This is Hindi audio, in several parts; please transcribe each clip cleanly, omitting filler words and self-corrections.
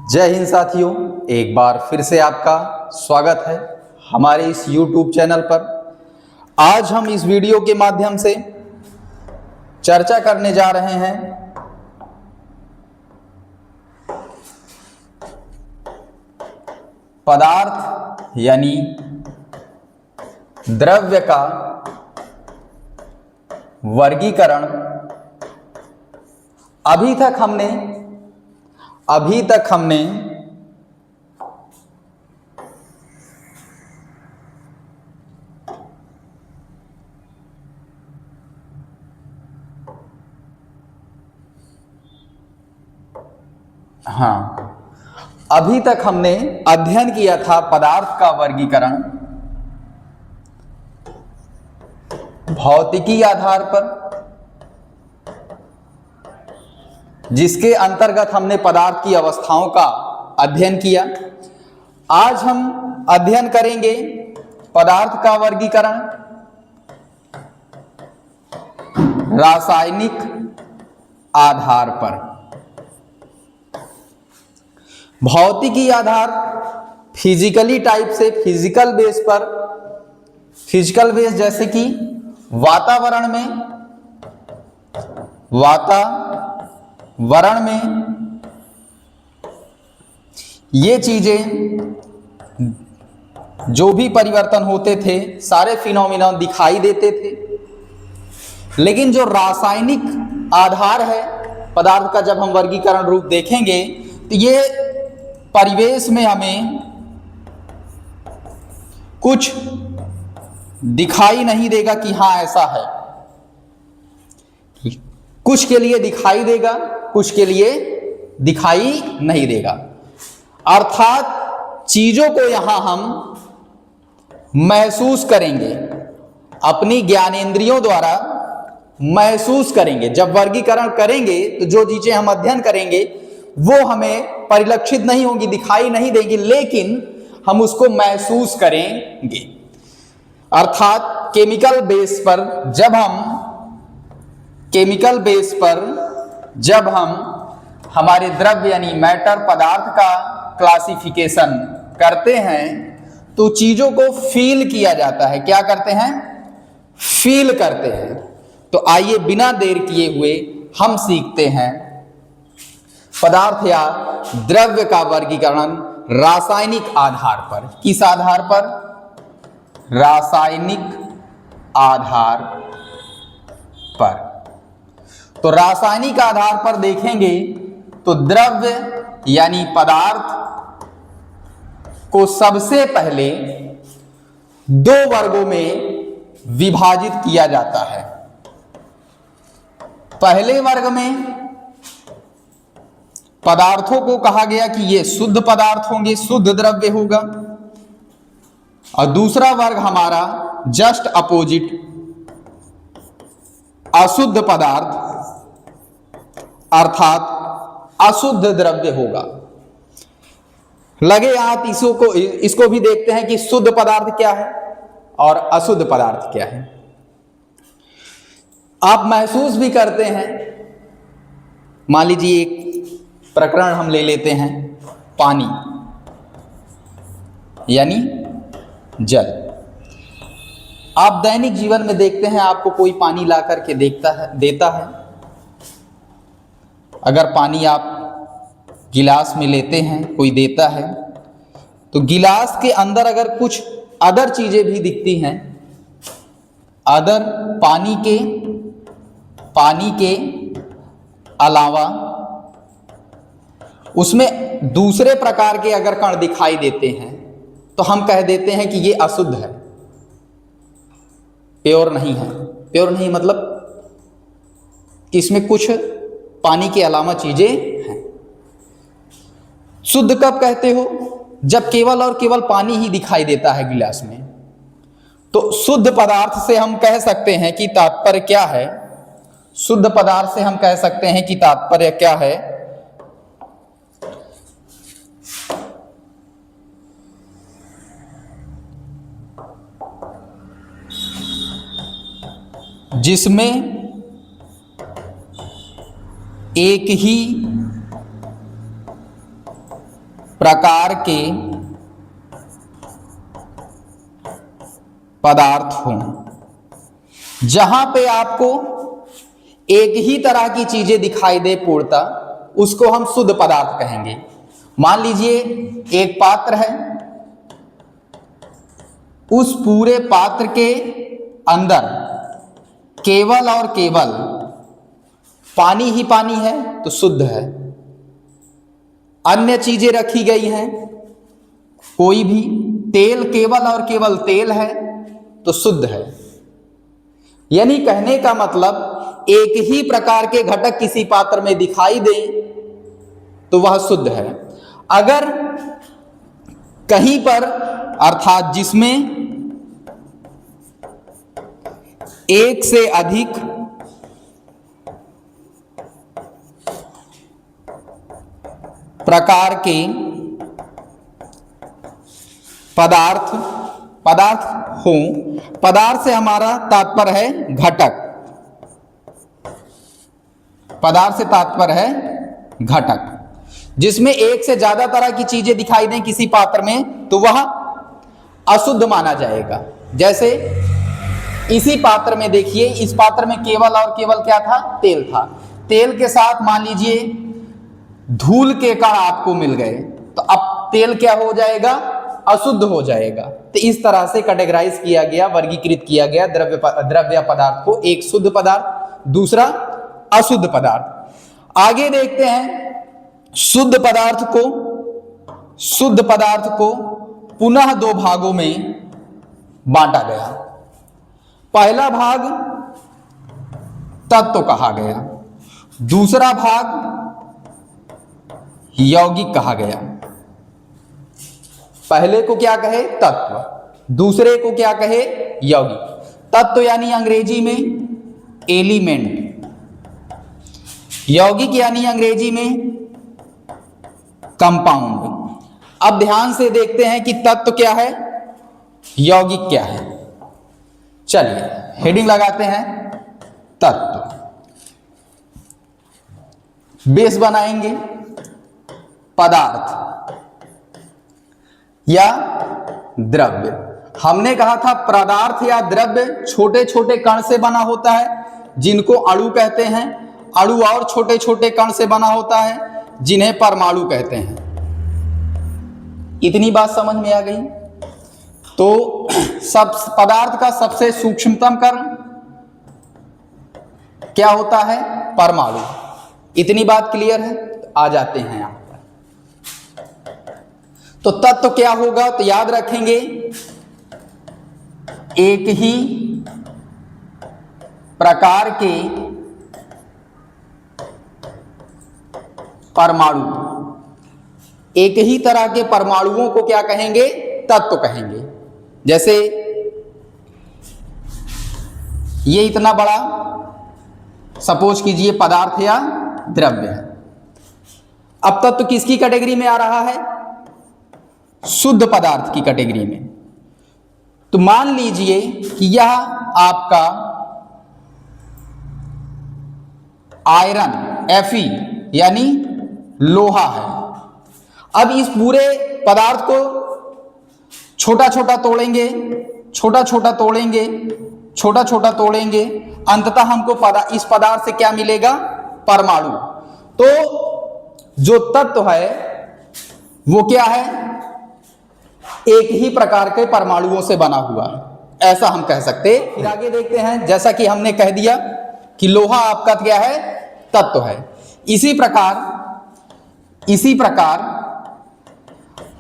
जय हिंद साथियों, एक बार फिर से आपका स्वागत है हमारे इस YouTube चैनल पर। आज हम इस वीडियो के माध्यम से चर्चा करने जा रहे हैं पदार्थ यानी द्रव्य का वर्गीकरण। अभी तक हमने अध्ययन किया था पदार्थ का वर्गीकरण भौतिकी आधार पर, जिसके अंतर्गत हमने पदार्थ की अवस्थाओं का अध्ययन किया। आज हम अध्ययन करेंगे पदार्थ का वर्गीकरण रासायनिक आधार पर। भौतिकी आधार फिजिकली टाइप से फिजिकल बेस पर, फिजिकल बेस जैसे कि वातावरण में ये चीजें जो भी परिवर्तन होते थे सारे फिनोमिना दिखाई देते थे। लेकिन जो रासायनिक आधार है पदार्थ का, जब हम वर्गीकरण रूप देखेंगे तो ये परिवेश में हमें कुछ दिखाई नहीं देगा कि हाँ ऐसा है। कुछ के लिए दिखाई देगा, कुछ के लिए दिखाई नहीं देगा। अर्थात चीजों को यहां हम महसूस करेंगे, अपनी ज्ञानेंद्रियों द्वारा महसूस करेंगे। जब वर्गीकरण करेंगे तो जो चीजें हम अध्ययन करेंगे वो हमें परिलक्षित नहीं होंगी, दिखाई नहीं देगी, लेकिन हम उसको महसूस करेंगे। अर्थात केमिकल बेस पर जब हम हमारे द्रव्य यानी मैटर पदार्थ का क्लासिफिकेशन करते हैं तो चीजों को फील किया जाता है। क्या करते हैं? फील करते हैं। तो आइए बिना देर किए हुए हम सीखते हैं पदार्थ या द्रव्य का वर्गीकरण रासायनिक आधार पर। किस आधार पर? रासायनिक आधार पर। तो रासायनिक आधार पर देखेंगे तो द्रव्य यानी पदार्थ को सबसे पहले दो वर्गों में विभाजित किया जाता है। पहले वर्ग में पदार्थों को कहा गया कि ये शुद्ध पदार्थ होंगे, शुद्ध द्रव्य होगा। और दूसरा वर्ग हमारा जस्ट अपोजिट अशुद्ध पदार्थ अर्थात अशुद्ध द्रव्य होगा। लगे हाथ इसको भी देखते हैं कि शुद्ध पदार्थ क्या है और अशुद्ध पदार्थ क्या है। आप महसूस भी करते हैं। मान लीजिए एक प्रकरण हम ले लेते हैं, पानी यानी जल। आप दैनिक जीवन में देखते हैं, आपको कोई पानी ला करके देता है। अगर पानी आप गिलास में लेते हैं, कोई देता है, तो गिलास के अंदर अगर कुछ अदर चीजें भी दिखती हैं, अदर पानी के अलावा उसमें दूसरे प्रकार के अगर कण दिखाई देते हैं तो हम कह देते हैं कि ये अशुद्ध है, प्योर नहीं है। प्योर नहीं मतलब कि इसमें कुछ पानी के अलावा चीजें हैं। शुद्ध कब कहते हो? जब केवल और केवल पानी ही दिखाई देता है गिलास में। तो शुद्ध पदार्थ से हम कह सकते हैं कि तात्पर्य क्या है? शुद्ध पदार्थ से हम कह सकते हैं कि तात्पर्य क्या है? जिसमें एक ही प्रकार के पदार्थ हों। जहां पे आपको एक ही तरह की चीजें दिखाई दे पूर्णतः, उसको हम शुद्ध पदार्थ कहेंगे। मान लीजिए एक पात्र है, उस पूरे पात्र के अंदर केवल और केवल पानी ही पानी है तो शुद्ध है। अन्य चीजें रखी गई हैं, कोई भी तेल केवल और केवल तेल है तो शुद्ध है। यानी कहने का मतलब एक ही प्रकार के घटक किसी पात्र में दिखाई दे तो वह शुद्ध है। अगर कहीं पर अर्थात जिसमें एक से अधिक प्रकार के पदार्थ हो, पदार्थ से हमारा तात्पर्य है घटक, पदार्थ से तात्पर्य है घटक, जिसमें एक से ज्यादा तरह की चीजें दिखाई दें किसी पात्र में तो वह अशुद्ध माना जाएगा। जैसे इसी पात्र में देखिए, इस पात्र में केवल और केवल क्या था? तेल था। तेल के साथ मान लीजिए धूल के कण आपको मिल गए तो अब तेल क्या हो जाएगा? अशुद्ध हो जाएगा। तो इस तरह से कैटेगराइज किया गया, वर्गीकृत किया गया द्रव्य पदार्थ को, एक शुद्ध पदार्थ, दूसरा अशुद्ध पदार्थ। आगे देखते हैं शुद्ध पदार्थ को पुनः दो भागों में बांटा गया। पहला भाग तत्व कहा गया, दूसरा भाग यौगिक कहा गया। पहले को क्या कहे? तत्व, दूसरे को क्या कहे? यौगिक। तत्व यानी अंग्रेजी में एलिमेंट, यौगिक यानी अंग्रेजी में कंपाउंड। अब ध्यान से देखते हैं कि तत्व क्या है, यौगिक क्या है। चलिए हेडिंग लगाते हैं, तत्व। बेस बनाएंगे पदार्थ या द्रव्य। हमने कहा था पदार्थ या द्रव्य छोटे छोटे कण से बना होता है जिनको अणु कहते हैं, अणु और छोटे छोटे कण से बना होता है जिन्हें परमाणु कहते हैं। इतनी बात समझ में आ गई? तो सब पदार्थ का सबसे सूक्ष्मतम कण क्या होता है? परमाणु। इतनी बात क्लियर है? तो आ जाते हैं यहां पर। तो तत्व क्या होगा? तो याद रखेंगे एक ही प्रकार के परमाणु, एक ही तरह के परमाणुओं को क्या कहेंगे? तत्व कहेंगे। जैसे ये इतना बड़ा सपोज कीजिए पदार्थ या द्रव्य है। अब तत्व किसकी कैटेगरी में आ रहा है? शुद्ध पदार्थ की कैटेगरी में। तो मान लीजिए कि यह आपका आयरन Fe यानी लोहा है। अब इस पूरे पदार्थ को छोटा छोटा तोड़ेंगे, छोटा छोटा तोड़ेंगे, छोटा छोटा तोड़ेंगे, अंततः हमको इस पदार्थ से क्या मिलेगा? परमाणु। तो जो तत्व है वो क्या है? एक ही प्रकार के परमाणुओं से बना हुआ है, ऐसा हम कह सकते हैं। फिर आगे देखते हैं, जैसा कि हमने कह दिया कि लोहा आपका क्या है? तत्व है। इसी प्रकार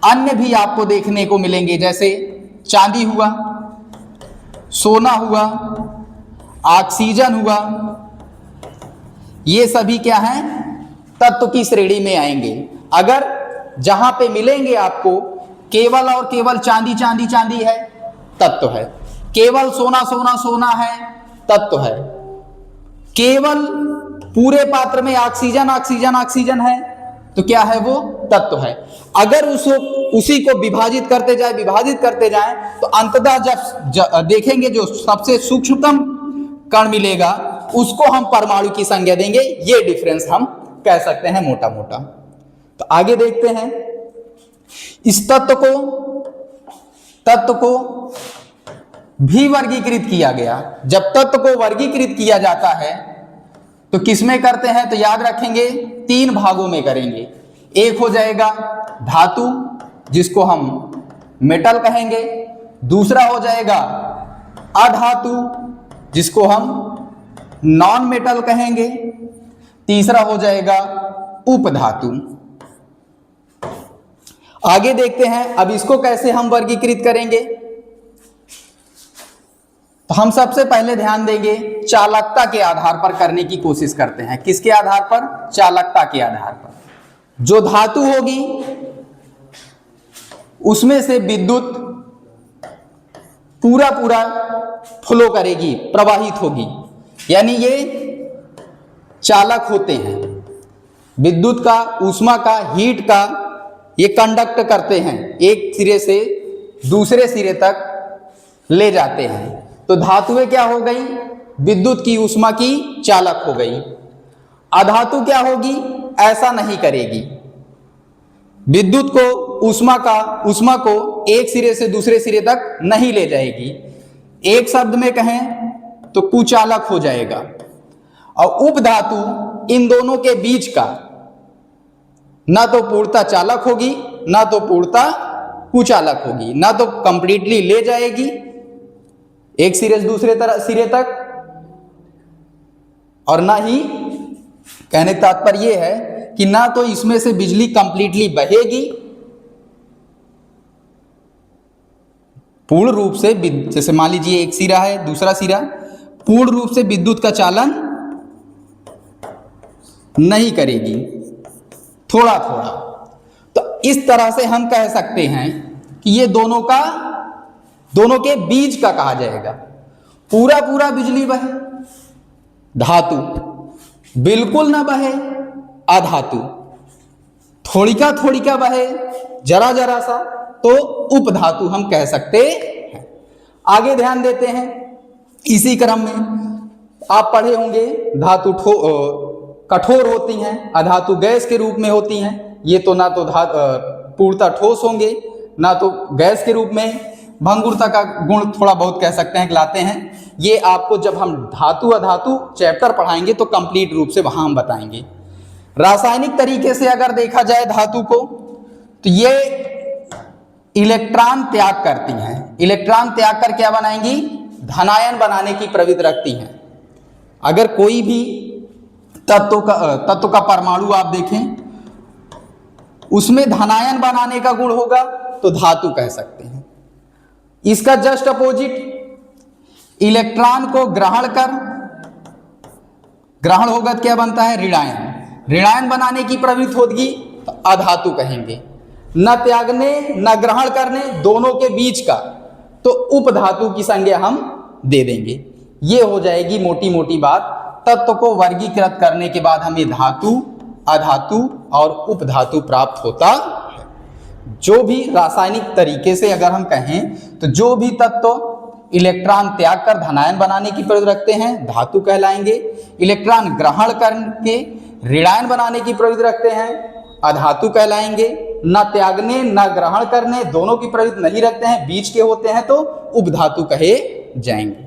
अन्य भी आपको देखने को मिलेंगे, जैसे चांदी हुआ, सोना हुआ, ऑक्सीजन हुआ, ये सभी क्या हैं? तत्व की श्रेणी में आएंगे। अगर जहां पे मिलेंगे आपको केवल और केवल चांदी चांदी चांदी है, तत्व है। केवल सोना सोना सोना है, तत्व है। केवल पूरे पात्र में ऑक्सीजन ऑक्सीजन ऑक्सीजन है तो क्या है? वो तत्व है। अगर उसी को विभाजित करते जाए तो अंततः जब देखेंगे जो सबसे सूक्ष्मतम कण मिलेगा उसको हम परमाणु की संज्ञा देंगे। ये डिफरेंस हम कह सकते हैं मोटा मोटा। तो आगे देखते हैं इस तत्व को भी वर्गीकृत किया गया। जब तत्व को वर्गीकृत किया जाता है तो किसमें करते हैं, तो याद रखेंगे 3 भागों में करेंगे। एक हो जाएगा धातु जिसको हम मेटल कहेंगे, दूसरा हो जाएगा अधातु जिसको हम नॉन मेटल कहेंगे, तीसरा हो जाएगा उपधातु। आगे देखते हैं अब इसको कैसे हम वर्गीकृत करेंगे। तो हम सबसे पहले ध्यान देंगे चालकता के आधार पर करने की कोशिश करते हैं। किसके आधार पर, चालकता के आधार पर। जो धातु होगी उसमें से विद्युत पूरा फ्लो करेगी, प्रवाहित होगी, यानी ये चालक होते हैं। विद्युत का, ऊष्मा का, हीट का ये कंडक्ट करते हैं, एक सिरे से दूसरे सिरे तक ले जाते हैं। तो धातुएं क्या हो गई, विद्युत की, ऊष्मा की चालक हो गई। अधातु क्या होगी, ऐसा नहीं करेगी, विद्युत को, ऊष्मा को एक सिरे से दूसरे सिरे तक नहीं ले जाएगी। एक शब्द में कहें तो कुचालक हो जाएगा। और उपधातु इन दोनों के बीच का ना तो पूर्णतः चालक होगी, ना तो पूर्णतः कुचालक होगी, ना तो कंप्लीटली ले जाएगी एक सिरे से दूसरे सिरे तक, और ना ही, कहने का तात्पर्य यह है कि ना तो इसमें से बिजली कंप्लीटली बहेगी पूर्ण रूप से, जैसे मान लीजिए एक सिरा है, दूसरा सिरा, पूर्ण रूप से विद्युत का चालन नहीं करेगी, थोड़ा थोड़ा। तो इस तरह से हम कह सकते हैं कि ये दोनों के बीच का कहा जाएगा। पूरा बिजली बहे धातु, बिल्कुल ना बहे अधातु, थोड़ी का बहे जरा सा तो उपधातु हम कह सकते हैं। आगे ध्यान देते हैं, इसी क्रम में आप पढ़े होंगे धातु कठोर होती हैं, अधातु गैस के रूप में होती हैं। ये तो ना तो पूर्णतः ठोस होंगे, ना तो गैस के रूप में, भंगुरता का गुण थोड़ा बहुत कह सकते हैं लाते हैं। ये आपको जब हम धातु अधातु चैप्टर पढ़ाएंगे तो कंप्लीट रूप से वहां हम बताएंगे। रासायनिक तरीके से अगर देखा जाए धातु को, तो ये इलेक्ट्रॉन त्याग करती हैं। इलेक्ट्रॉन त्याग कर क्या बनाएंगी, धनायन बनाने की प्रवृत्ति रखती हैं। अगर कोई भी तत्व का परमाणु आप देखें, उसमें धनायन बनाने का गुण होगा तो धातु कह सकते हैं। इसका जस्ट अपोजिट, इलेक्ट्रॉन को ग्रहण होगा क्या बनता है, ऋणायन। ऋणायन बनाने की प्रवृत्ति होगी तो अधातु कहेंगे। न त्यागने न ग्रहण करने, दोनों के बीच का, तो उपधातु की संज्ञा हम दे देंगे। ये हो जाएगी मोटी मोटी बात। तत्व को वर्गीकृत करने के बाद हमें धातु, अधातु और उपधातु प्राप्त होता है। जो भी रासायनिक तरीके से अगर हम कहें तो जो भी तत्व इलेक्ट्रॉन त्याग कर धनायन बनाने की प्रवृत्ति रखते हैं धातु कहलाएंगे। इलेक्ट्रॉन ग्रहण करके ऋणायन बनाने की प्रवृत्ति रखते हैं अधातु कहलाएंगे। न त्यागने न ग्रहण करने, दोनों की प्रवृत्ति नहीं रखते हैं, बीच के होते हैं तो उपधातु कहे जाएंगे।